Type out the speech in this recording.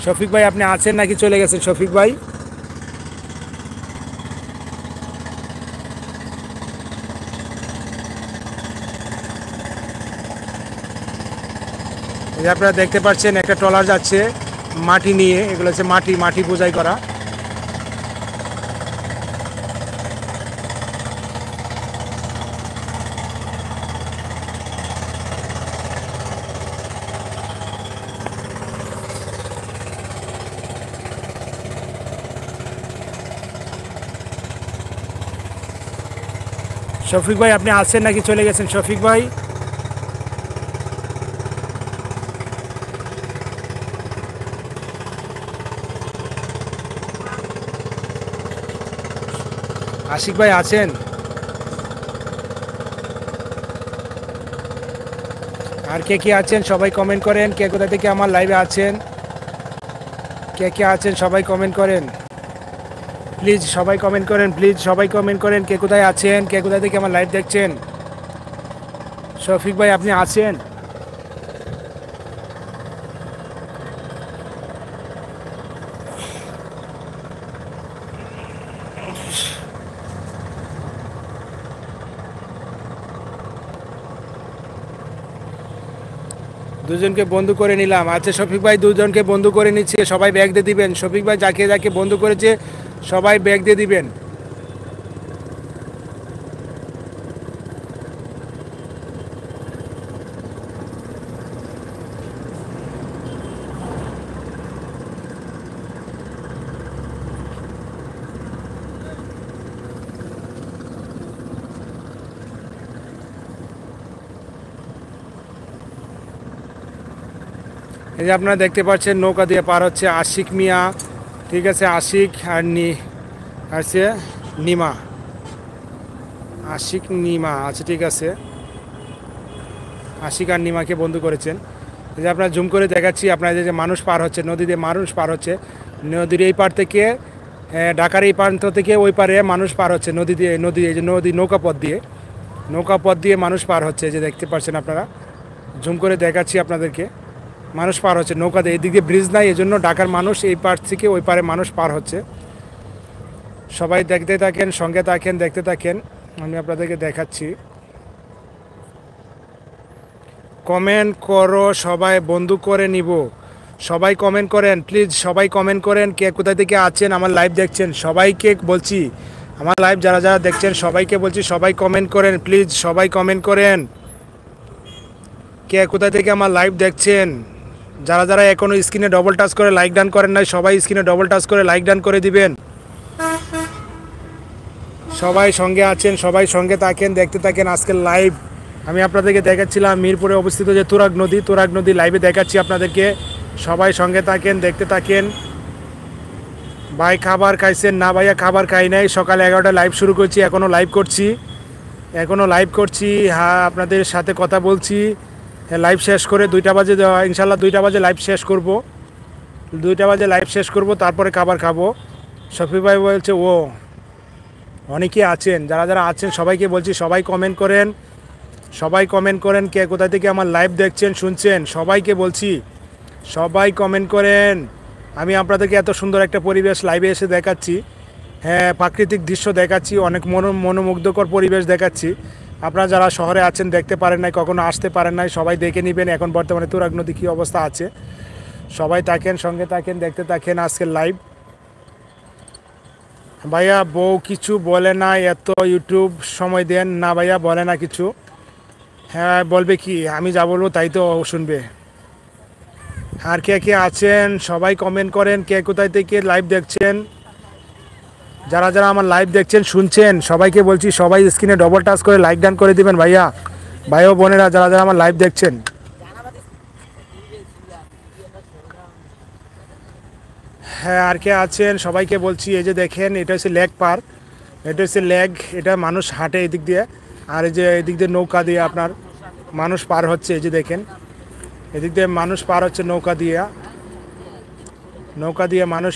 শফিক ভাই আপনি আছেন নাকি চলে গেছেন শফিক ভাই? এই যে আপনারা দেখতে পাচ্ছেন একটা ট্রলার যাচ্ছে মাটি নিয়ে, এগুলো হচ্ছে মাটি বোঝাই করা। শফিক ভাই আপনি আছেন নাকি চলে গেছেন শফিক ভাই? আশিক ভাই আছেন? আর কে আছেন সবাই কমেন্ট করেন, কে কোথা থেকে আমার লাইভে আছেন, কে আছেন সবাই কমেন্ট করেন প্লিজ, সবাই কমেন্ট করেন প্লিজ, সবাই কমেন্ট করেন কে কোথায় আছেন, কে কোথা থেকে আমার লাইভ দেখছেন। শফিক ভাই আপনি আছেন? দুজনকে বন্ধু করে নিলাম। আচ্ছা শফিক ভাই দুজনকে বন্ধু করে নিচ্ছে, সবাই ব্যাগ দিয়ে দিবেন। শফিক ভাই যাকে বন্ধু করেছে সবাই ব্যাগ দিয়ে দিবেন। এই যে আপনারা দেখতে পাচ্ছেন নৌকা দিয়ে পার হচ্ছে আশিক মিয়া, ঠিক আছে, আশিক আর আছে নিমা, আশিক নিমা আচ্ছা ঠিক আছে, আশিক আর নিমাকে বন্ধু করেছেন। এই যে আপনারা জুম করে দেখাচ্ছি আপনাদের যে মানুষ পার হচ্ছে, নদীতে মানুষ পার হচ্ছে, নদীর এই পার থেকে ঢাকার এই প্রান্ত থেকে ওই পারে মানুষ পার হচ্ছে নদী দিয়ে, এই যে নৌকাপথ দিয়ে মানুষ পার হচ্ছে। যে দেখতে পাচ্ছেন আপনারা, জুম করে দেখাচ্ছি আপনাদেরকে, মানুষ পার হচ্ছে নৌকা দিয়ে। এদিকে ব্রিজ নাই, এই জন্য ঢাকার মানুষ এই পার থেকে ওই পারে মানুষ পার হচ্ছে। সবাই দেখতে থাকেন, সঙ্গে থাকেন, দেখতে থাকেন, আমি আপনাদেরকে দেখাচ্ছি। কমেন্ট করো সবাই, বন্ধু করে নিব। সবাই কমেন্ট করেন প্লিজ, সবাই কমেন্ট করেন কে কোথা থেকে আছেন আমার লাইভ দেখছেন। সবাইকে বলছি, আমার লাইভ যারা দেখছেন সবাইকে বলছি সবাই কমেন্ট করেন প্লিজ, সবাই কমেন্ট করেন কে কোথা থেকে আমার লাইভ দেখছেন। যারা এখনও স্ক্রিনে ডবল টাচ করে লাইক ডান করেন নাই, সবাই স্ক্রিনে ডবল টাচ করে লাইক ডান করে দিবেন। সবাই সঙ্গে আছেন, সবাই সঙ্গে থাকেন, দেখতে থাকেন আজকের লাইভ। আমি আপনাদেরকে দেখাচ্ছিলাম মিরপুরে অবস্থিত যে তুরাগ নদী লাইভে দেখাচ্ছি আপনাদেরকে। সবাই সঙ্গে থাকেন, দেখতে থাকেন। ভাই খাবার খাইছেন? না ভাইয়া খাবার খাই নাই, সকাল 11টায় লাইভ শুরু করছি, এখনও লাইভ করছি। হ্যাঁ আপনাদের সাথে কথা বলছি, লাইভ শেষ করে 2টা বাজে ইনশাল্লাহ 2টা বাজে লাইভ শেষ করব, 2টা বাজে লাইভ শেষ করব, তারপরে খাবার খাবো। শফিক ভাই বলছে ও অনেকে আছেন, যারা আছেন সবাইকে বলছি সবাই কমেন্ট করেন কে কোথা থেকে আমার লাইভ দেখছেন শুনছেন, সবাইকে বলছি সবাই কমেন্ট করেন। আমি আপনাদেরকে এত সুন্দর একটা পরিবেশ লাইভে এসে দেখাচ্ছি, হ্যাঁ প্রাকৃতিক দৃশ্য দেখাচ্ছি, অনেক মনোমুগ্ধকর পরিবেশ দেখাচ্ছি। আপনারা যারা শহরে আছেন দেখতে পারেন নাই, কখনো আসতে পারেন নাই, সবাই দেখে নেবেন এখন বর্তমানে তুরাগ নদী কী অবস্থা আছে। সবাই থাকেন, সঙ্গে থাকেন, দেখতে থাকেন আজকের লাইভ। ভাইয়া বউ কিছু বলে না, এত ইউটিউব সময় দেন না ভাইয়া, বলে না কিছু। হ্যাঁ বলবে কি, আমি যা বলবো তাই তো শুনবে। আর কে আছেন সবাই কমেন্ট করেন কে কোথায় থেকে লাইভ দেখছেন। যারা আমার লাইভ দেখছেন শুনছেন সবাইকে বলছি সবাই স্ক্রিনে ডবল টাচ করে লাইক ডান করে দিবেন ভাইয়া, ভাই ও বোনেরা যারা আমার লাইভ দেখছেন। হ্যাঁ আর কে আছেন সবাইকে বলছি, এই যে দেখেন এটা হচ্ছে লেক পার, এটা মানুষ হাঁটে এদিক দিয়ে, আর এই যে এদিক দিয়ে নৌকা দিয়ে আপনার মানুষ পার হচ্ছে। এই যে দেখেন এদিক দিয়ে মানুষ পার হচ্ছে নৌকা দিয়ে মানুষ